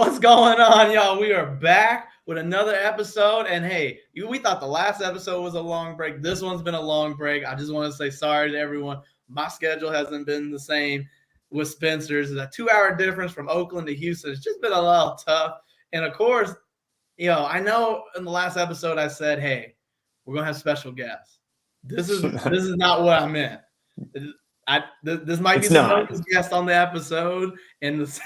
What's going on, y'all? We are back with another episode. And hey, we thought the last episode was a long break. This one's been a long break. I just want to say sorry to everyone. My schedule hasn't been the same with Spencer's. It's a 2-hour difference from Oakland to Houston. It's just been a little tough. And of course, I know in the last episode I said, hey, we're going to have special guests. This is not what I meant. This might be the longest guest on the episode in this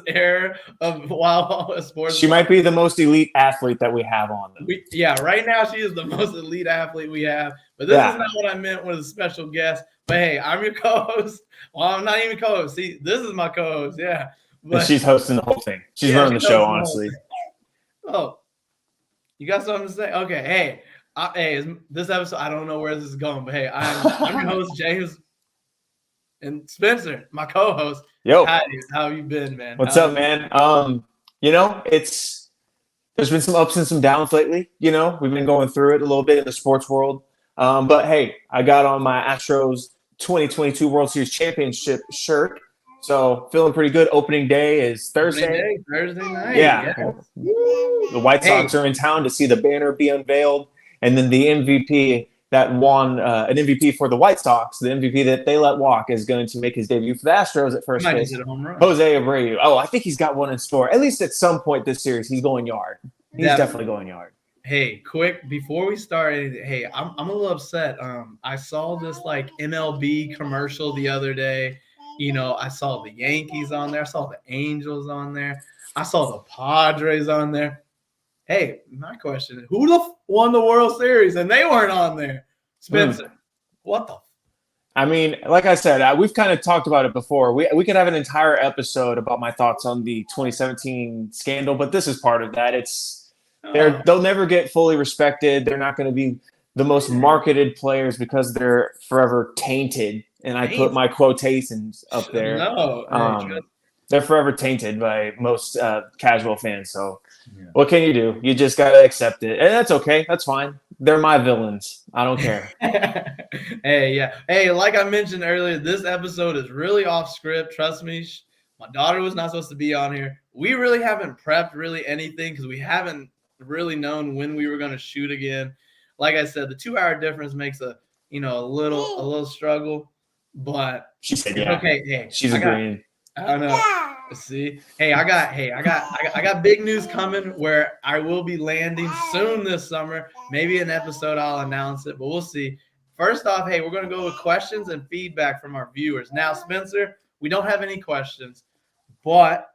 era of Wild Sports. She might be the most elite athlete that we have on them. Right now she is the most elite athlete we have. But this is not what I meant with a special guest. But hey, I'm your co-host. Well, I'm not even co-host. See, this is my co-host. Yeah, but she's hosting the whole thing. She's running the show, honestly. Oh, you got something to say? Okay, hey, this episode, I don't know where this is going, but hey, I'm your host, James. And Spencer, my co-host. Yo, how have you been, man? What's up, man? There's been some ups and some downs lately. We've been going through it a little bit in the sports world. But hey, I got on my Astros 2022 World Series Championship shirt, so feeling pretty good. Opening day is Thursday. Thursday night. Yeah. The White Sox are in town to see the banner be unveiled, and then the MVP that won an MVP for the White Sox, the MVP that they let walk, is going to make his debut for the Astros at first base. Jose Abreu. Oh, I think he's got one in store. At least at some point this series, he's going yard. He's definitely going yard. Hey, quick, before we start, hey, I'm a little upset. I saw this MLB commercial the other day. I saw the Yankees on there. I saw the Angels on there. I saw the Padres on there. Hey, my question is, who won the World Series and they weren't on there? Spencer, what the? I mean, like I said, we've kind of talked about it before. We could have an entire episode about my thoughts on the 2017 scandal, but this is part of that. They'll never get fully respected. They're not going to be the most marketed players because they're forever tainted. And I put my quotations up there. They're forever tainted by most casual fans. So what can you do? You just got to accept it. And that's okay. That's fine. They're my villains. I don't care. Hey, like I mentioned earlier, this episode is really off script. Trust me. My daughter was not supposed to be on here. We really haven't prepped really anything because we haven't really known when we were going to shoot again. Like I said, the 2-hour difference makes a little struggle. But she said, okay. Hey, she's agreeing. I don't know. See, I got big news coming where I will be landing soon this summer. Maybe an episode I'll announce it, but we'll see. First off, hey, we're gonna go with questions and feedback from our viewers. Now, Spencer, we don't have any questions, but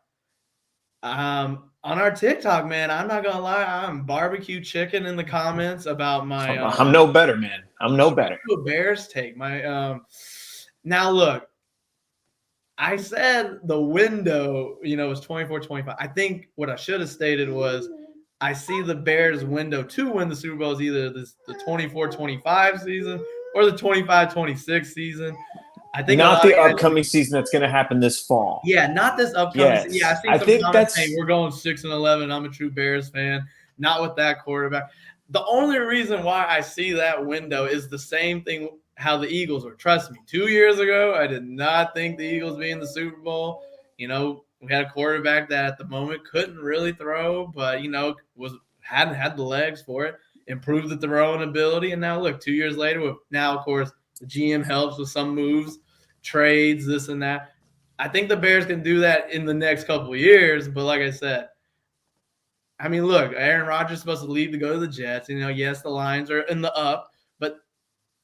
on our TikTok, man, I'm not gonna lie, I'm barbecue chicken in the comments about my. I'm no better, man. I'm no better. Bears take my. Now look. I said the window, was 24-25. I think what I should have stated was I see the Bears' window to win the Super Bowl is either the 24-25 season or the 25-26 season. I think not the upcoming season that's going to happen this fall. Yeah, not this upcoming season. Yeah, I think that's saying we're going 6-11. I'm a true Bears fan. Not with that quarterback. The only reason why I see that window is the same thing how the Eagles were. Trust me, 2 years ago, I did not think the Eagles be in the Super Bowl. We had a quarterback that at the moment couldn't really throw, but hadn't had the legs for it, improved the throwing ability, and now look, 2 years later, now of course the GM helps with some moves, trades, this and that. I think the Bears can do that in the next couple of years, but like I said, I mean, look, Aaron Rodgers is supposed to leave to go to the Jets. Yes, the Lions are in the up.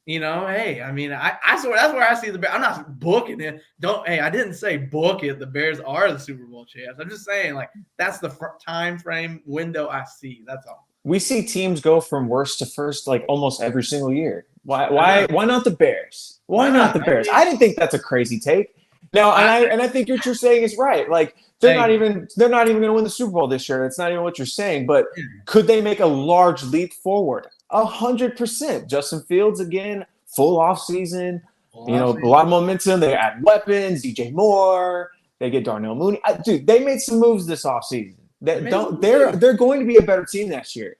Hey, I mean, I swear that's where I see the Bears. I'm not booking it. I didn't say book it. The Bears are the Super Bowl champs. I'm just saying, that's the time frame window I see. That's all. We see teams go from worst to first, almost every single year. Why not the Bears? Why not the Bears? I didn't think that's a crazy take. Now, and I think what you're saying is right. They're not even going to win the Super Bowl this year. That's not even what you're saying. But could they make a large leap forward? 100%. Justin Fields again, full off season. A lot of momentum. They add weapons. DJ Moore. They get Darnell Mooney. Dude, they made some moves this offseason. They're going to be a better team next year.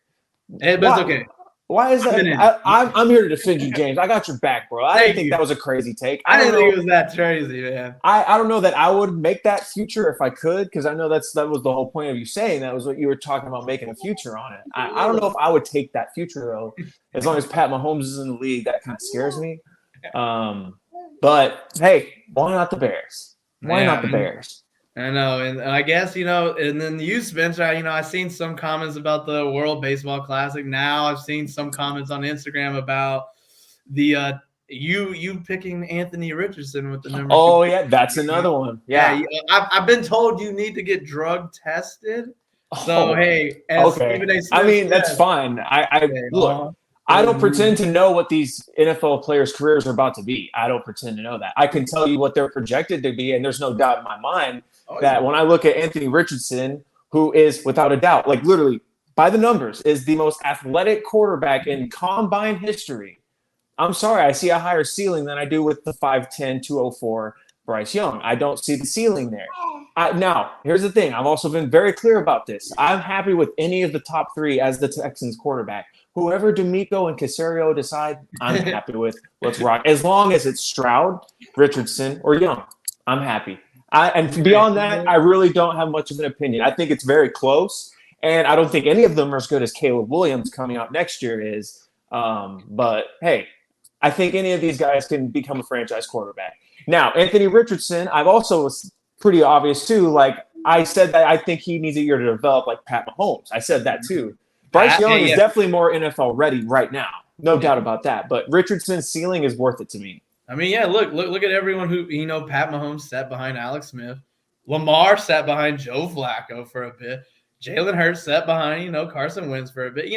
But it's okay. Why is I'm that? an idiot. I'm here to defend you, James. I got your back, bro. I didn't think that was a crazy take. I didn't think it was that crazy, man. I don't know that I would make that future if I could, because I know that was the whole point of you saying that was what you were talking about, making a future on it. I don't know if I would take that future though, as long as Pat Mahomes is in the league. That kind of scares me. But hey, why not the Bears? Why not the Bears? I know, and I guess and then you, Spencer. I've seen some comments about the World Baseball Classic. Now I've seen some comments on Instagram about the you picking Anthony Richardson with the number. Oh yeah, that's another one. Yeah, I've been told you need to get drug tested. So hey, okay. I mean, that's fine. I look. I don't pretend to know what these NFL players' careers are about to be. I don't pretend to know that. I can tell you what they're projected to be, and there's no doubt in my mind that when I look at Anthony Richardson, who is without a doubt, like literally by the numbers, is the most athletic quarterback in combine history. I'm sorry, I see a higher ceiling than I do with the 5'10", 204 Bryce Young. I don't see the ceiling there. Now, here's the thing. I've also been very clear about this. I'm happy with any of the top three as the Texans quarterback. Whoever D'Amico and Caserio decide, I'm happy with. Let's rock. As long as it's Stroud, Richardson, or Young, I'm happy. And beyond that, I really don't have much of an opinion. I think it's very close, and I don't think any of them are as good as Caleb Williams coming out next year is. But, hey, I think any of these guys can become a franchise quarterback. Now, Anthony Richardson, I've also was pretty obvious too. Like I said that I think he needs a year to develop like Pat Mahomes. I said that too. Bryce Young is definitely more NFL ready right now. No doubt about that. But Richardson's ceiling is worth it to me. I mean, yeah, look at everyone who, Pat Mahomes sat behind Alex Smith. Lamar sat behind Joe Flacco for a bit. Jalen Hurts sat behind, Carson Wentz for a bit.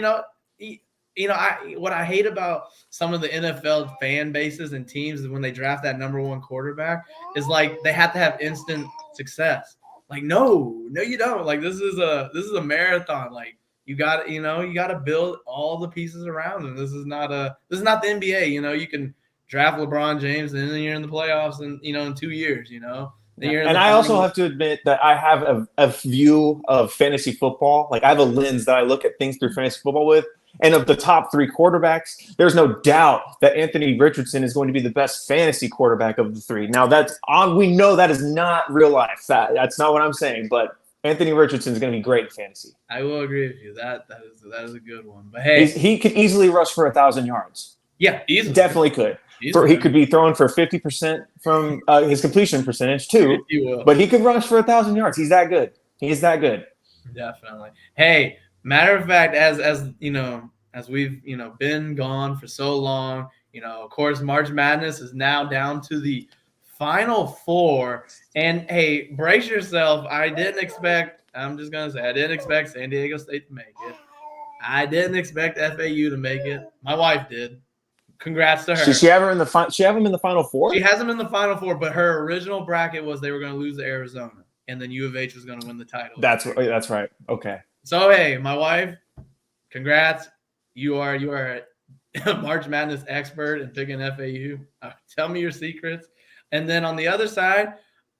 What I hate about some of the NFL fan bases and teams is when they draft that number one quarterback is like they have to have instant success. Like, no, you don't. Like this is a marathon. Like you got to build all the pieces around them. This is not the NBA. You can draft LeBron James and then you're in the playoffs and in 2 years. And I also have to admit that I have a view of fantasy football. Like I have a lens that I look at things through fantasy football with. And of the top three quarterbacks, there's no doubt that Anthony Richardson is going to be the best fantasy quarterback of the three. Now we know that is not real life. That's not what I'm saying. But Anthony Richardson is going to be great in fantasy. I will agree with you. That is a good one. But hey, he could easily rush for 1,000 yards. Yeah, easily. Definitely could. He could be throwing for 50% from his completion percentage too. But he could rush for 1,000 yards. He's that good. He's that good. Definitely. Hey, matter of fact, as we've been gone for so long, of course, March Madness is now down to the Final Four. And hey, brace yourself. I didn't expect San Diego State to make it. I didn't expect FAU to make it. My wife did. Congrats to her. Does she have him in the Final Four? She has them in the Final Four, but her original bracket was they were going to lose to Arizona, and then U of H was going to win the title. That's right. Okay. So hey, my wife, congrats. You are a March Madness expert in picking FAU. Tell me your secrets. And then on the other side,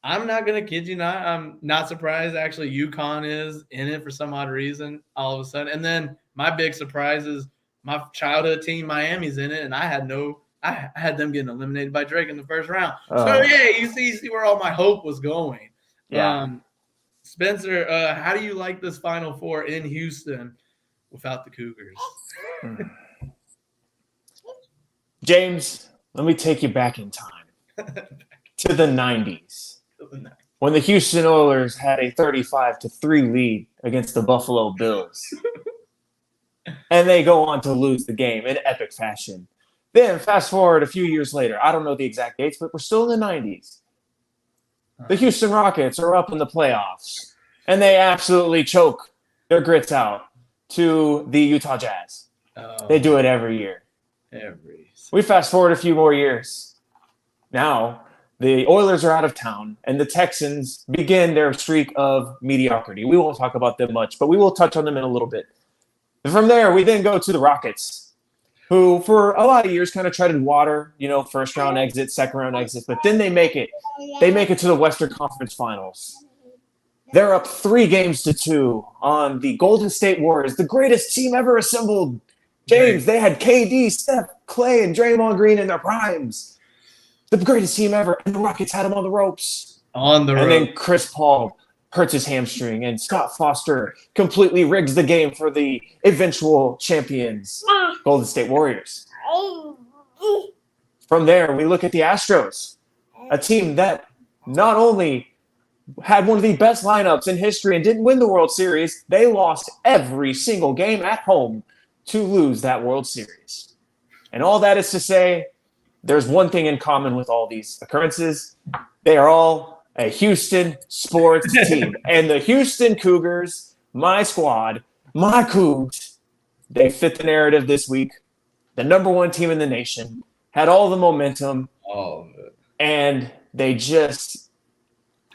I'm not going to kid you not. I'm not surprised. Actually, UConn is in it for some odd reason all of a sudden. And then my big surprise is my childhood team, Miami's in it, and I had them getting eliminated by Drake in the first round. So yeah, you see where all my hope was going. Yeah. Spencer, how do you like this Final Four in Houston without the Cougars? James, let me take you back in time to the 90s when the Houston Oilers had a 35-3 lead against the Buffalo Bills. And they go on to lose the game in epic fashion. Then fast forward a few years later. I don't know the exact dates, but we're still in the 90s. The Houston Rockets are up in the playoffs, and they absolutely choke their grits out to the Utah Jazz. They do it every year. We fast forward a few more years. Now, the Oilers are out of town, and the Texans begin their streak of mediocrity. We won't talk about them much, but we will touch on them in a little bit. And from there, we then go to the Rockets, who for a lot of years kind of treaded water, first round exit, second round exit, but then they make it. They make it to the Western Conference Finals. They're up 3-2 on the Golden State Warriors, the greatest team ever assembled. James, they had KD, Steph, Clay, and Draymond Green in their primes. The greatest team ever. And the Rockets had them on the ropes. On the road. And then Chris Paul hurts his hamstring, and Scott Foster completely rigs the game for the eventual champions, Golden State Warriors. From there, we look at the Astros, a team that not only had one of the best lineups in history and didn't win the World Series, they lost every single game at home to lose that World Series. And all that is to say, there's one thing in common with all these occurrences. They are all a Houston sports team. And the Houston Cougars, my squad, my Cougs, they fit the narrative this week. The number one team in the nation, had all the momentum. And they just,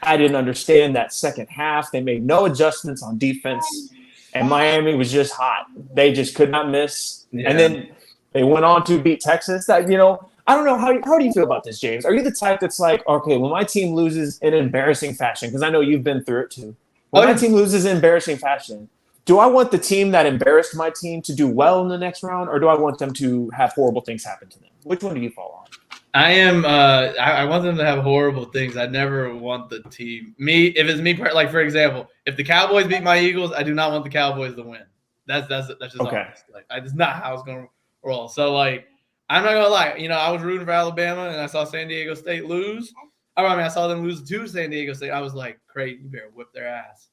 I didn't understand that second half. They made no adjustments on defense. And Miami was just hot. They just could not miss. Yeah. And then they went on to beat Texas. That, I don't know. How do you feel about this, James? Are you the type that's like, okay, when my team loses in embarrassing fashion, because I know you've been through it too. When my team loses in embarrassing fashion, do I want the team that embarrassed my team to do well in the next round, or do I want them to have horrible things happen to them? Which one do you fall on? I want them to have horrible things. I never want the team. If it's me, like for example, if the Cowboys beat my Eagles, I do not want the Cowboys to win. That's just okay. Honest. Like, that's not how it's going to roll. So like, I'm not gonna lie. I was rooting for Alabama, and I saw San Diego State lose. I saw them lose to San Diego State. I was like, "Great, you better whip their ass."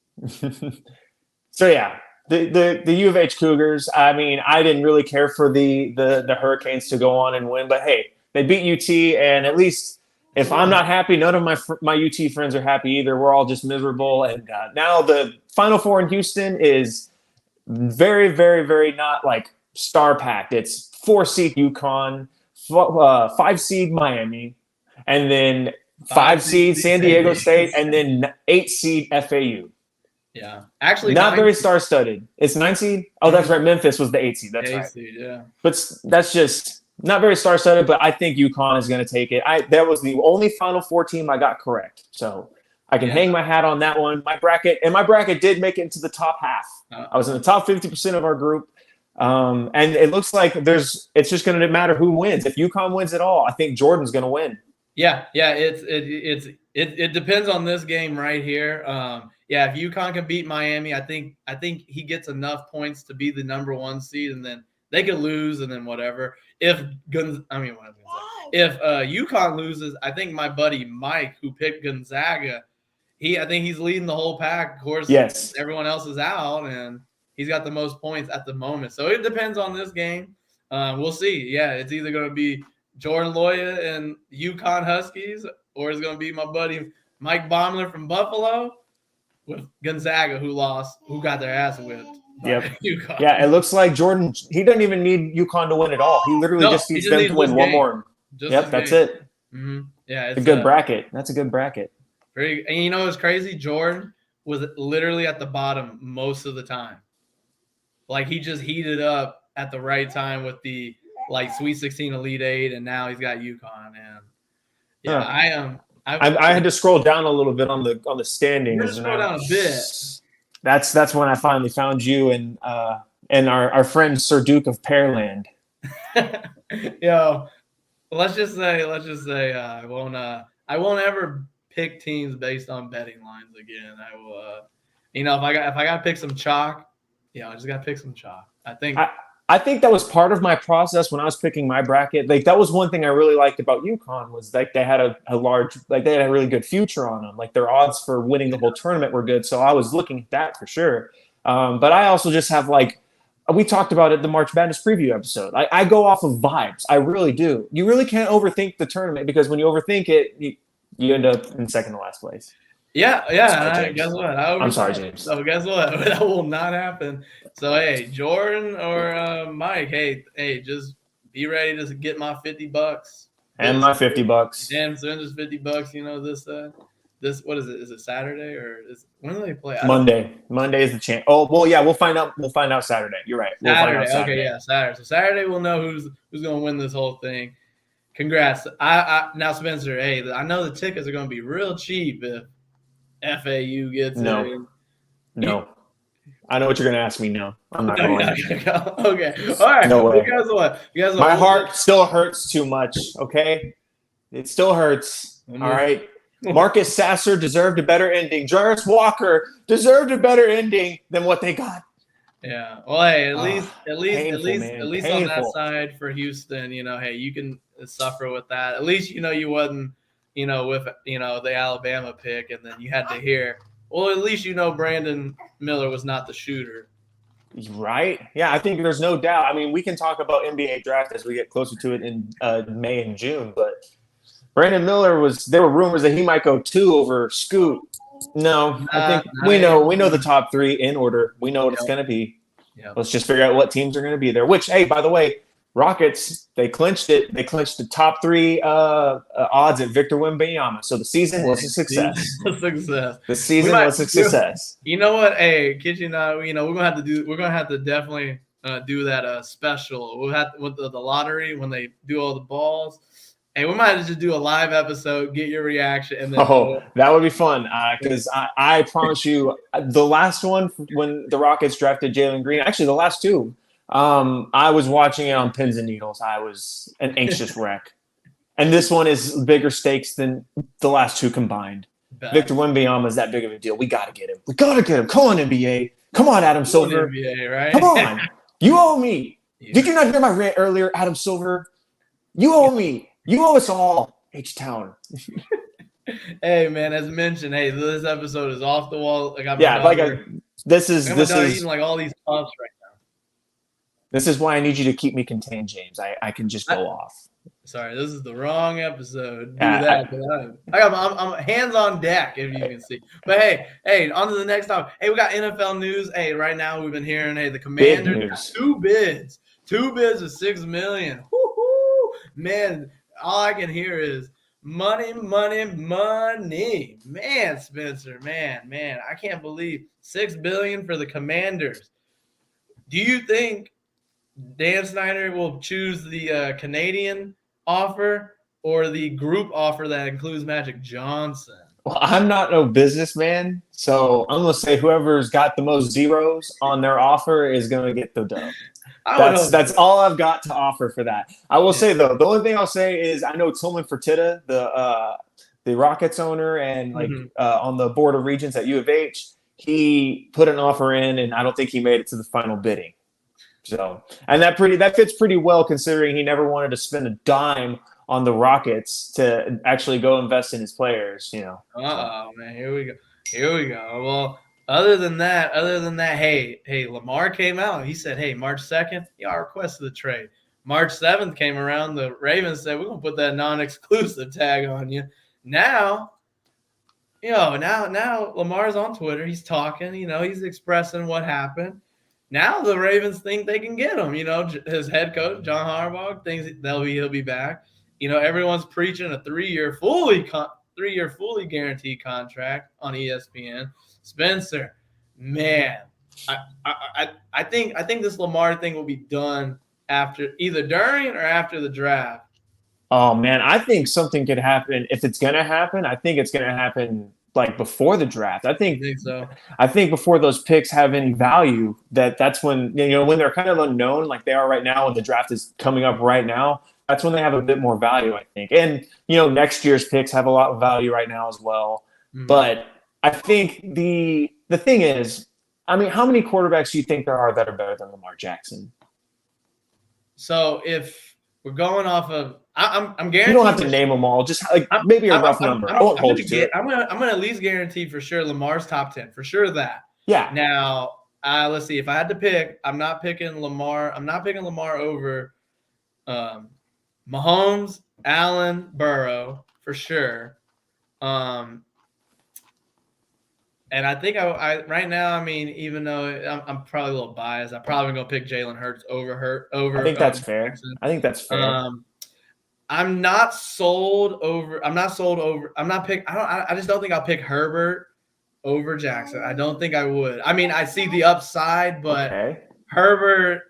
So yeah, the U of H Cougars. I mean, I didn't really care for the Hurricanes to go on and win, but hey, they beat UT, and at least if I'm not happy, none of my UT friends are happy either. We're all just miserable, and now the Final Four in Houston is very, very, very not like star packed. It's 4-seed UConn, 5-seed Miami, and then 5-seed San Diego State, and then 8-seed FAU. Yeah, actually, not very star-studded. It's 9-seed. Oh, that's right. Memphis was the 8-seed. That's right. 8-seed, yeah. But that's just not very star-studded. But I think UConn is going to take it. That was the only Final Four team I got correct, so I can hang my hat on that one. My bracket did make it into the top half. I was in the top 50% of our group. And it looks like it's just going to matter who wins. If UConn wins it all, I think Jordan's going to win. Yeah. It depends on this game right here. If UConn can beat Miami, I think he gets enough points to be the number one seed, and then they could lose, and then whatever. If UConn loses, I think my buddy Mike, who picked Gonzaga, I think he's leading the whole pack. Of course, yes, everyone else is out, and he's got the most points at the moment. So it depends on this game. We'll see. Yeah, it's either going to be Jordan Loya and UConn Huskies, or it's going to be my buddy Mike Baumler from Buffalo with Gonzaga, who got their ass whipped. Yep. UConn. Yeah, it looks like Jordan, he doesn't even need UConn to win it all. He literally just needs them to win one more. Yep, that's it. Mm-hmm. Yeah, it's a good bracket. That's a good bracket. And what's crazy? Jordan was literally at the bottom most of the time. Like, he just heated up at the right time with the Sweet 16 Elite 8, and now he's got UConn. And I had to scroll down a little bit on the standings. Scroll down a bit. That's when I finally found you and our friend Sir Duke of Pearland. Yo, let's just say I won't ever pick teams based on betting lines again. I will, if I got to pick some chalk, I just got to pick some chalk. I think that was part of my process when I was picking my bracket. Like, that was one thing I really liked about UConn was like they had a large, like they had a really good future on them. Like, their odds for winning the whole tournament were good. So I was looking at that for sure. But I also just have we talked about it the March Madness preview episode. I go off of vibes. I really do. You really can't overthink the tournament, because when you overthink it, you end up in second to last place. Yeah. Guess what? I'm sorry, James. So guess what? That will not happen. So hey, Jordan or Mike, hey, just be ready to get my $50 and my $50. And so just $50. This what is it? Is it Saturday or when do they play? Monday. Monday is the chance. Oh well, yeah, we'll find out. We'll find out Saturday. You're right. We'll Saturday. Find out Saturday. Okay, yeah, Saturday. So Saturday we'll know who's going to win this whole thing. Congrats. Now Spencer. Hey, I know the tickets are going to be real cheap if FAU gets no. I know what you're going to ask me. No, I'm not No, you're going. not gonna go. Okay. All right. No Well, way. guess what? My heart still hurts too much. Okay, it still hurts. All right. Marcus Sasser deserved a better ending. Jarvis Walker deserved a better ending than what they got. Yeah. Well, hey, Painful, man. at least on that Painful. side for Houston, hey, you can suffer with that. At least you wasn't, with the Alabama pick, and then you had to hear. Well, at least Brandon Miller was not the shooter. Right? Yeah, I think there's no doubt. I mean, we can talk about NBA draft as we get closer to it in May and June, but Brandon Miller there were rumors that he might go 2 over Scoot. No, I think we know the top 3 in order. We know what it's going to be. Yep. Let's just figure out what teams are going to be there. Which, hey, by the way, Rockets, they clinched it. They clinched the top 3 odds at Victor Wembanyama. So the season was a success. The season was a success. You know what? Hey, kid you not, we're gonna have to definitely do that special. We'll have with the lottery when they do all the balls. Hey, we might have to just do a live episode, get your reaction, and then that would be fun because I promise you, the last one when the Rockets drafted Jalen Green, actually the last 2, I was watching it on pins and needles. I was an anxious wreck, and this one is bigger stakes than the last 2 combined. Victor Wembanyama is that big of a deal. We got to get him. We got to get him. Come on, NBA. Come on, Adam Silver. NBA, right? Come on. You owe me. Yeah. Did you not hear my rant earlier, Adam Silver? You owe me. You owe us all, H-Town. Hey, man, as mentioned, this episode is off the wall. This is eating like all these puffs right now. This is why I need you to keep me contained, James. I can just go off. Sorry, this is the wrong episode. I'm hands on deck, if you can see. But hey, on to the next topic. Hey, we got NFL news. Hey, right now we've been hearing, the Commanders got 2 bids of $6 million. Woo-hoo! Man, all I can hear is money, money, money. Man, Spencer, man, I can't believe $6 billion for the Commanders. Do you think Dan Snyder will choose the Canadian offer or the group offer that includes Magic Johnson? Well, I'm not no businessman, so I'm going to say whoever's got the most zeros on their offer is going to get the dub. That's all I've got to offer for that. I will say, though, the only thing I'll say is I know Tillman Fertitta, the Rockets owner and on the board of regents at U of H, he put an offer in, and I don't think he made it to the final bidding. So, and that fits pretty well considering he never wanted to spend a dime on the Rockets to actually go invest in his players, man, here we go. Well, other than that, hey, Lamar came out. He said, hey, March 2nd, I requested the trade. March 7th came around. The Ravens said, we're going to put that non-exclusive tag on you. Now Lamar's on Twitter. He's talking, he's expressing what happened. Now the Ravens think they can get him. His head coach, John Harbaugh, thinks he'll be back. Everyone's preaching a 3-year fully guaranteed contract on ESPN. Spencer, man, I think this Lamar thing will be done either during or after the draft. Oh man, I think something could happen. If it's gonna happen, I think it's gonna happen like before the draft. I think so. I think before those picks have any value, that's when when they're kind of unknown, like they are right now, and the draft is coming up right now. That's when they have a bit more value, I think. And next year's picks have a lot of value right now as well. Mm-hmm. But I think the thing is, I mean, how many quarterbacks do you think there are that are better than Lamar Jackson? So if we're going off of, I'm guaranteed. You don't have to name them all. Just maybe a rough number. I won't hold you to it. I'm gonna at least guarantee for sure Lamar's top 10 for sure. That Now let's see. If I had to pick, I'm not picking Lamar. I'm not picking Lamar over Mahomes, Allen, Burrow for sure. And I think I right now, I mean, even though I'm probably a little biased, I'm probably gonna pick Jalen Hurts over. I think that's fair. Jackson. I think that's fair. I'm not sold over. I just don't think I'll pick Herbert over Jackson. I don't think I would. I mean, I see the upside, but Herbert.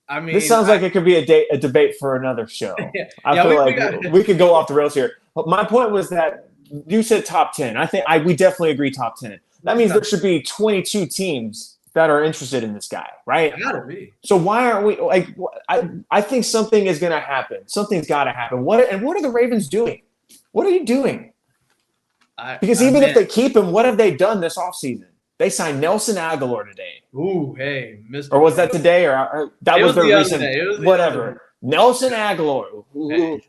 I mean, this sounds like it could be a debate for another show. I feel like we could go off the rails here. But my point was that you said top 10. I think we definitely agree top 10. That means there should be 22 teams that are interested in this guy, right? Gotta be. So why aren't we like? I think something is going to happen. Something's got to happen. What are the Ravens doing? What are you doing? Because even if they keep him, what have they done this offseason? They signed Nelson Aguilar today. Ooh, hey, Mr. Or was that today? Or that was their recent whatever. Nelson Aguilar. Hey.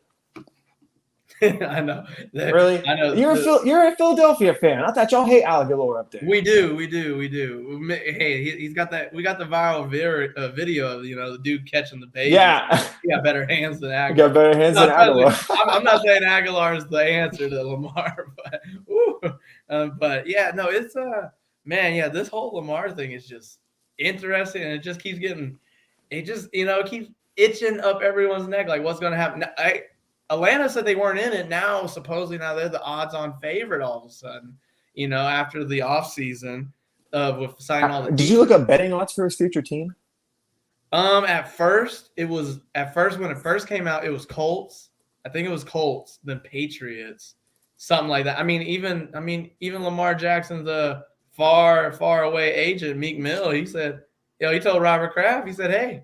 I know. Really? I know. You're a Philadelphia fan. I thought y'all hate Aguilar up there. We do. Hey, he's got that. We got the viral video of the dude catching the baby. Yeah, he got better hands than Aguilar. He got better hands than Aguilar. I'm not saying Aguilar is the answer to Lamar, but yeah, no, it's man, yeah, this whole Lamar thing is just interesting, and it just keeps getting, it keeps itching up everyone's neck. Like, what's going to happen? Atlanta said they weren't in it. Now, supposedly, now they're the odds-on favorite all of a sudden, after the offseason with signing all the Did you look up betting odds for his future team? At first when it first came out, it was Colts. I think it was Colts, then Patriots, something like that. I mean, even Lamar Jackson's far away agent, Meek Mill, he said, he told Robert Kraft, he said, hey,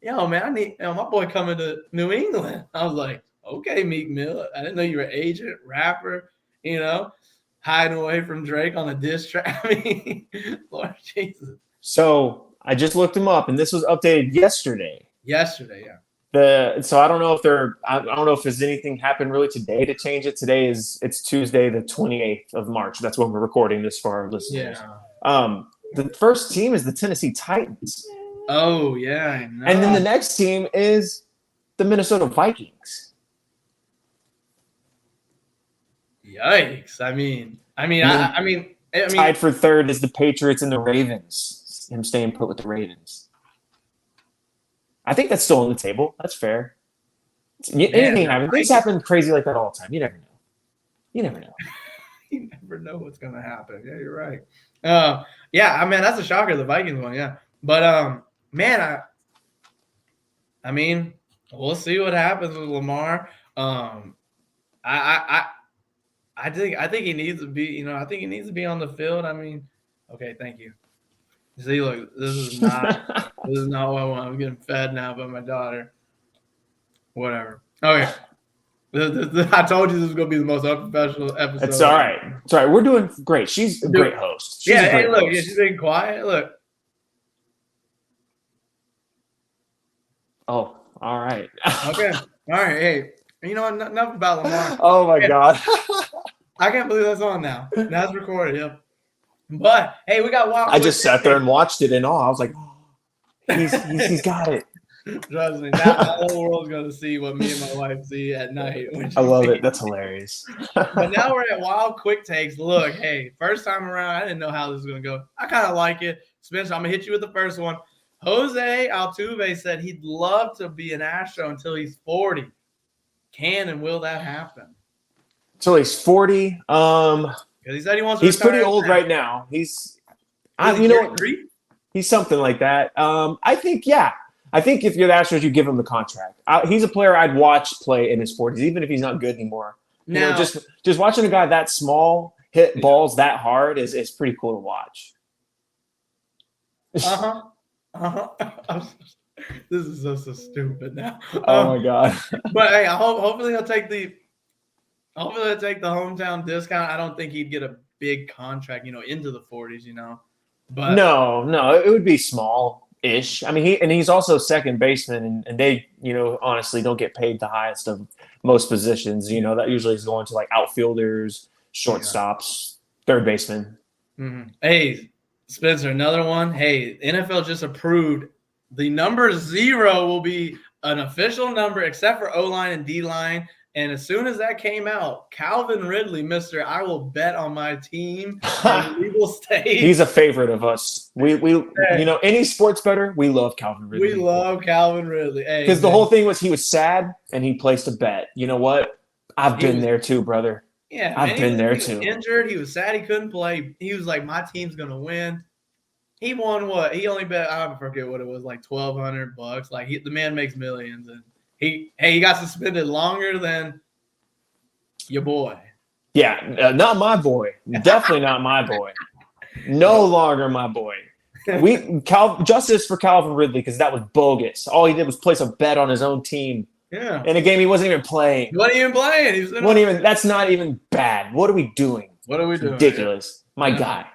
man, I need my boy coming to New England. I was like, okay, Meek Mill. I didn't know you were an agent, rapper, hiding away from Drake on a diss track. I mean, Lord Jesus. So I just looked him up, and this was updated yesterday. Yesterday, yeah. So I don't know if I don't know if there's anything happened really today to change it. It's Tuesday, the 28th of March. That's when we're recording this for our listeners. Yeah. The first team is the Tennessee Titans. Oh yeah, I know. And then the next team is the Minnesota Vikings. Yikes! I mean, tied for third is the Patriots and the Ravens. Him staying put with the Ravens. I think that's still on the table. That's fair. Anything happens. Things happen crazy like that all the time. You never know. You never know what's going to happen. Yeah, you're right. Yeah, I mean, that's a shocker, the Vikings one. Yeah, but man, I mean, we'll see what happens with Lamar. I think he needs to be. I think he needs to be on the field. I mean, okay, thank you. See, look, this is not what I want. I'm getting fed now by my daughter. Whatever. Okay. I told you this was going to be the most unprofessional episode. It's all right. It's all right. We're doing great. She's a great host. Look, she's being quiet. Look. Oh, all right. Okay. All right. Hey, you know what? Enough about Lamar. Oh, my God. I can't believe that's on now. Now it's recorded. Yep. But, hey, we got wild. I just sat there and watched it in awe. I was like, oh, he's got it. Trust me, now the whole world's going to see what me and my wife see at night. I love it. That's hilarious. But now we're at Wild Quick Takes. Look, hey, first time around, I didn't know how this was going to go. I kind of like it. Spencer, I'm going to hit you with the first one. Jose Altuve said he'd love to be an Astro until he's 40. Can and will that happen? Until he's 40? Because he said he wants to He's pretty old right now. He's something like that. I think, yeah. I think if you're the Astros, you give him the contract. He's a player I'd watch play in his 40s, even if he's not good anymore. Now, just watching a guy that small hit balls that hard is pretty cool to watch. This is so stupid now. Oh my God! But hey, hopefully he'll take the hometown discount. I don't think he'd get a big contract, into the 40s, But no, it would be small-ish. I mean, he's also second baseman, and they, honestly don't get paid the highest of most positions. That usually is going to like outfielders, shortstops, third baseman. Mm-hmm. Hey, Spencer, another one. Hey, NFL just approved the number 0 will be an official number except for O-line and D-line. And as soon as that came out, Calvin Ridley, Mr. I will bet on my team on Legal State. He's a favorite of us. We any sports better, we love Calvin Ridley. We love Calvin Ridley. Because the whole thing was he was sad and he placed a bet. You know what? I've been there too, brother. Yeah, I've been there too. He was injured. He was sad he couldn't play. He was like, my team's going to win. He won what? He only bet, I forget what it was, like $1,200. Like the man makes millions, and he got suspended longer than your boy. Yeah, not my boy. Definitely not my boy. No longer my boy. Justice for Calvin Ridley, because that was bogus. All he did was place a bet on his own team Yeah. in a game he wasn't even playing. He wasn't even playing. He That's not even bad. What are we doing? What are we It's doing? ridiculous. My guy.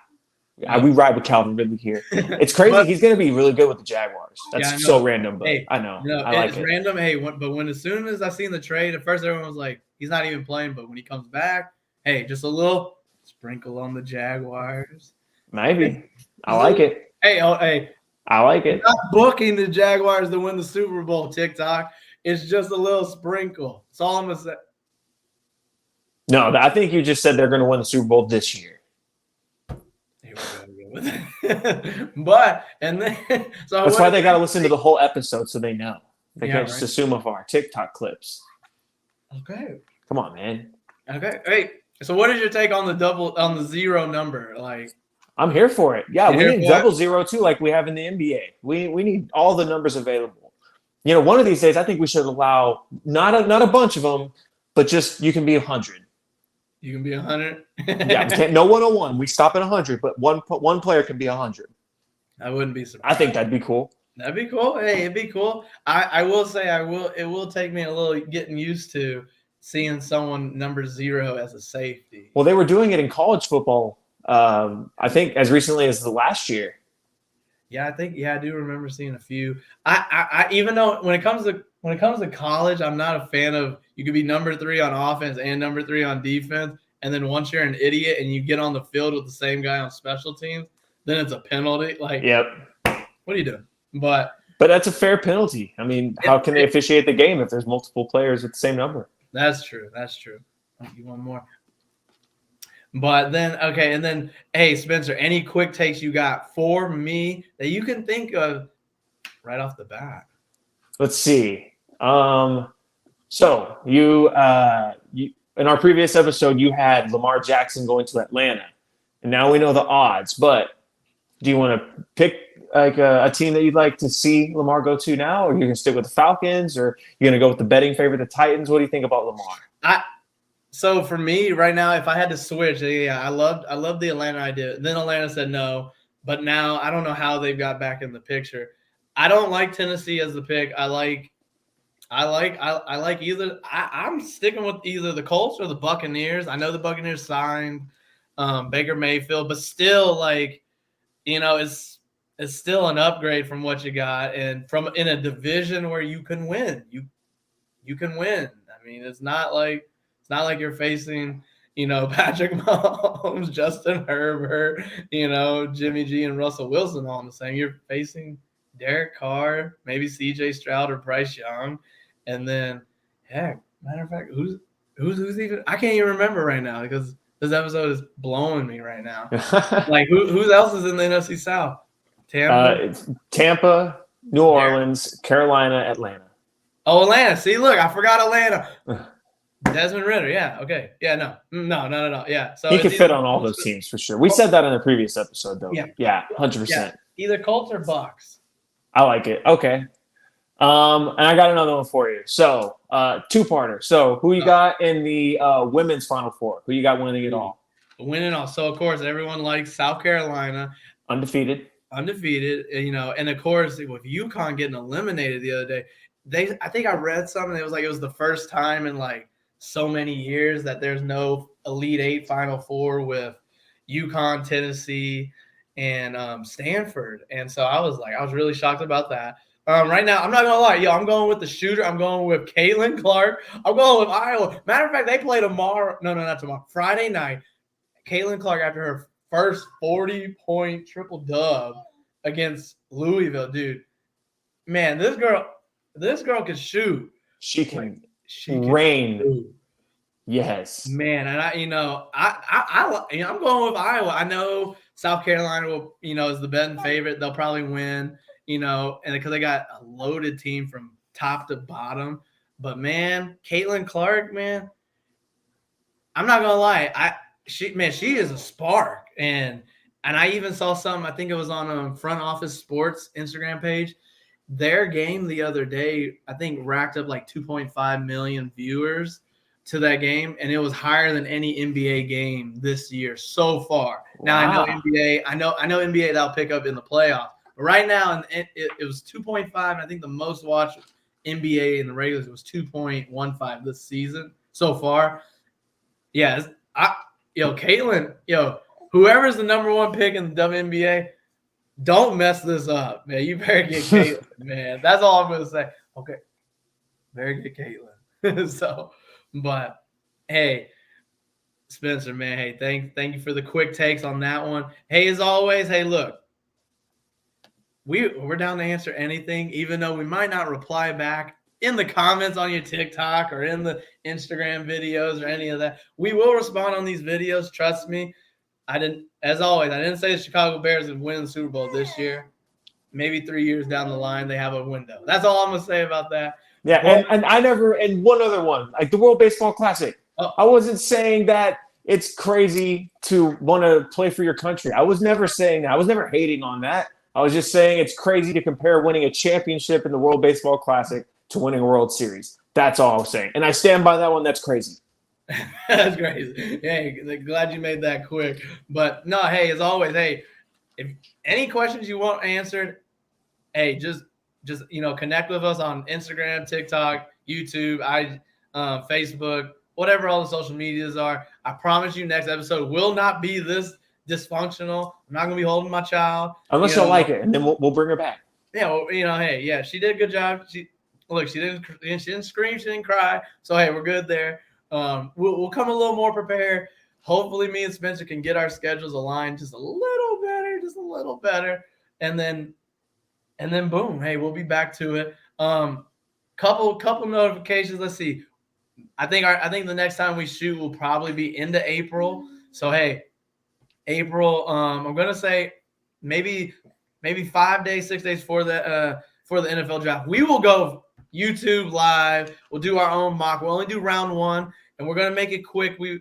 Yeah. We ride with Calvin Ridley here. It's crazy. He's going to be really good with the Jaguars. That's so random, but I know. I like it's it. random. Hey, as soon as I seen the trade, at first everyone was like, he's not even playing. But when he comes back, hey, just a little sprinkle on the Jaguars. Maybe. I like it. Hey, I like it. Not booking the Jaguars to win the Super Bowl, TikTok. It's just a little sprinkle. That's all I'm going to say. No, I think you just said they're going to win the Super Bowl this year. But and then so that's why they got to listen to the whole episode so they know. They can't just right. assume of our TikTok clips. Okay. Come on, man. Okay. Hey, so what is your take on the zero number? Like, I'm here for it. Yeah, we need double zero too, like we have in the NBA. We need all the numbers available. One of these days, I think we should allow not a bunch of them, but just you can be 100. You can be 100. Yeah, we can't. No 101. We stop at 100, but one player can be 100. I wouldn't be surprised. I think that'd be cool. That'd be cool. Hey, it'd be cool. I will say it will take me a little getting used to seeing someone number 0 as a safety. Well, they were doing it in college football. I think as recently as the last year. Yeah, I do remember seeing a few. I even though when it comes to college, I'm not a fan of you could be number 3 on offense and number 3 on defense, and then once you're an idiot and you get on the field with the same guy on special teams, then it's a penalty. Like, yep. What are you doing? But that's a fair penalty. I mean, how can they officiate the game if there's multiple players with the same number? That's true. You want more? But then, okay, and then, hey, Spencer, any quick takes you got for me that you can think of right off the bat? Let's see. So you in our previous episode, you had Lamar Jackson going to Atlanta, and now we know the odds. But do you want to pick like a team that you'd like to see Lamar go to now, or you can stick with the Falcons, or you're going to go with the betting favorite, the Titans? What do you think about Lamar? So for me right now, if I had to switch, yeah, I loved the Atlanta idea. Then Atlanta said no, but now I don't know how they've got back in the picture. I don't like Tennessee as the pick. I like either. I'm sticking with either the Colts or the Buccaneers. I know the Buccaneers signed Baker Mayfield, but still, it's still an upgrade from what you got, and from in a division where you can win. You can win. I mean, it's not like you're facing, Patrick Mahomes, Justin Herbert, Jimmy G and Russell Wilson all in the same. You're facing Derek Carr, maybe C.J. Stroud or Bryce Young, and then, heck, matter of fact, who's even? I can't even remember right now because this episode is blowing me right now. Like who else is in the NFC South? Tampa, New Orleans, Carolina, Atlanta. Oh, Atlanta. See, look, I forgot Atlanta. Desmond Ridder, yeah, okay. Yeah, no. Yeah. So he could fit on all those teams for sure. We said that in the previous episode, though. Yeah, 100%. Yeah. Either Colts or Bucs. I like it. Okay. And I got another one for you. So, two-parter. So, who you got in the women's Final Four? Who you got winning it all? Winning all. So, of course, everyone likes South Carolina. Undefeated, and of course, with UConn getting eliminated the other day, I think I read something. It was the first time in so many years that there's no Elite Eight Final Four with UConn, Tennessee, and Stanford. And so I was really shocked about that. Right now, I'm not gonna lie, I'm going with the shooter. I'm going with Caitlin Clark. I'm going with Iowa. Matter of fact, they play tomorrow. No, not tomorrow. Friday night. Caitlin Clark, after her first 40-point triple dub against Louisville, dude. Man, this girl can shoot. She can rain. Shoot. Yes, man, and I'm going with Iowa. I know South Carolina will, is the betting favorite. They'll probably win, and because they got a loaded team from top to bottom. But man, Caitlin Clark, man, I'm not gonna lie, she is a spark, and I even saw something. I think it was on Front Office Sports Instagram page. Their game the other day, I think, racked up 2.5 million viewers. to that game, and it was higher than any NBA game this year so far. Now I know NBA that'll pick up in the playoffs, but right now it was 2.5. I think the most watched NBA in the regulars was 2.15 this season so far. Yeah, Caitlin, whoever's the number one pick in the WNBA, don't mess this up, man. You better get Caitlin, man. That's all I'm gonna say. Okay, better get Caitlin. So, but hey, Spencer, man, hey, thank you for the quick takes on that one. Hey, as always, hey, look, we're down to answer anything, even though we might not reply back in the comments on your TikTok or in the Instagram videos or any of that. We will respond on these videos. Trust me. As always, I didn't say the Chicago Bears would win the Super Bowl this year. Maybe 3 years down the line, they have a window. That's all I'm going to say about that. Yeah, and I never – and one other one, like the World Baseball Classic. Oh. I wasn't saying that it's crazy to want to play for your country. I was never saying that. I was never hating on that. I was just saying it's crazy to compare winning a championship in the World Baseball Classic to winning a World Series. That's all I was saying. And I stand by that one. That's crazy. That's crazy. Hey, glad you made that quick. But no, hey, as always, hey, if any questions you want answered, hey, just connect with us on Instagram, TikTok, YouTube, Facebook, whatever all the social medias are. I promise you, next episode will not be this dysfunctional. I'm not gonna be holding my child unless you like it, and then we'll bring her back. Yeah, well, hey, yeah, she did a good job. She didn't scream, she didn't cry. So hey, we're good there. We'll come a little more prepared. Hopefully, me and Spencer can get our schedules aligned just a little better, and then boom, hey, we'll be back to it. Couple notifications. Let's see. I think the next time we shoot will probably be into April. So hey, April. I'm gonna say maybe 5 days, 6 days for the NFL draft. We will go YouTube live. We'll do our own mock. We'll only do round one, and we're gonna make it quick. We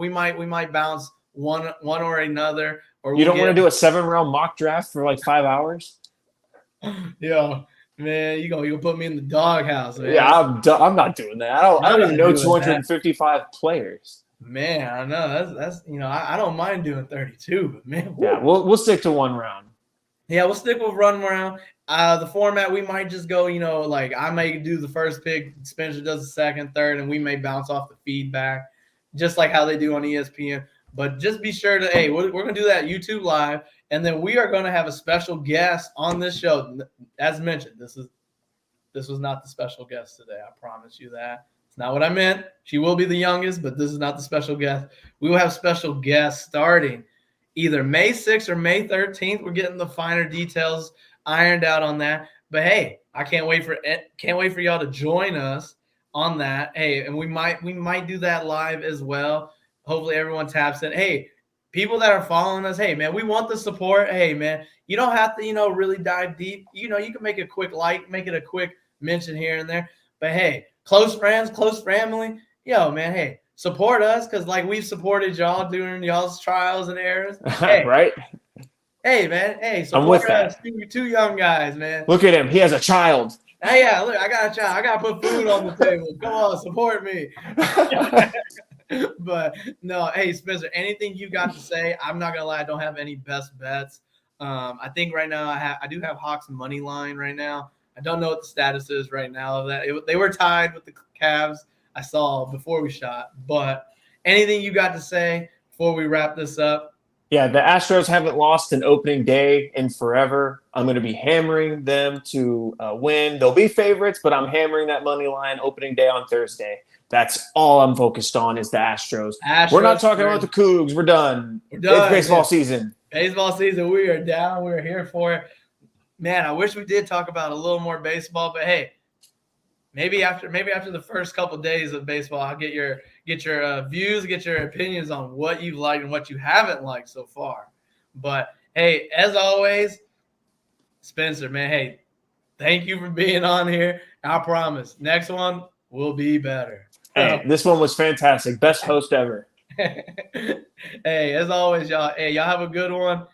might bounce one or another. Or you don't want to do a 7-round mock draft for like 5 hours? Yeah, man, you gonna put me in the doghouse, man. Yeah, I'm not doing that. I don't even know 255 players. Man, I know that's I don't mind doing 32, but man, yeah, we'll stick to 1 round. Yeah, we'll stick with run round. The format, we might just go, like I may do the first pick, Spencer does the second, third, and we may bounce off the feedback, just like how they do on ESPN. But just be sure to, hey, we're going to do that YouTube live, and then we are going to have a special guest on this show. As mentioned, this was not the special guest today. I promise you that. It's not what I meant. She will be the youngest, but this is not the special guest. We will have special guests starting either May 6th or May 13th. We're getting the finer details ironed out on that. But hey, I can't wait for y'all to join us on that. Hey, and we might do that live as well. Hopefully everyone taps in. Hey, people that are following us, hey man, we want the support. Hey man, you don't have to, really dive deep. You can make a quick like, make it a quick mention here and there. But hey, close friends, close family, man, hey, support us because like we've supported y'all during y'all's trials and errors. Hey, right? Hey, man. Hey, support us. Two young guys, man. Look at him. He has a child. Hey, yeah, look, I got a child. I got to put food on the table. Come on, support me. But, no, hey, Spencer, anything you got to say? I'm not going to lie. I don't have any best bets. I think right now I do have Hawks money line right now. I don't know what the status is right now of that. They were tied with the Cavs, I saw before we shot. But anything you got to say before we wrap this up? Yeah, the Astros haven't lost an opening day in forever. I'm going to be hammering them to win. They'll be favorites, but I'm hammering that money line opening day on Thursday. That's all I'm focused on is the Astros. We're not talking about the Cougs. We're done. It's baseball season. Baseball season. We are down. We're here for it. Man, I wish we did talk about a little more baseball, but hey, maybe after the first couple of days of baseball, I'll get your views, get your opinions on what you've liked and what you haven't liked so far. But hey, as always, Spencer, man, hey, thank you for being on here. I promise, next one will be better. Hey, this one was fantastic. Best host ever. Hey, as always, y'all. Hey, y'all have a good one.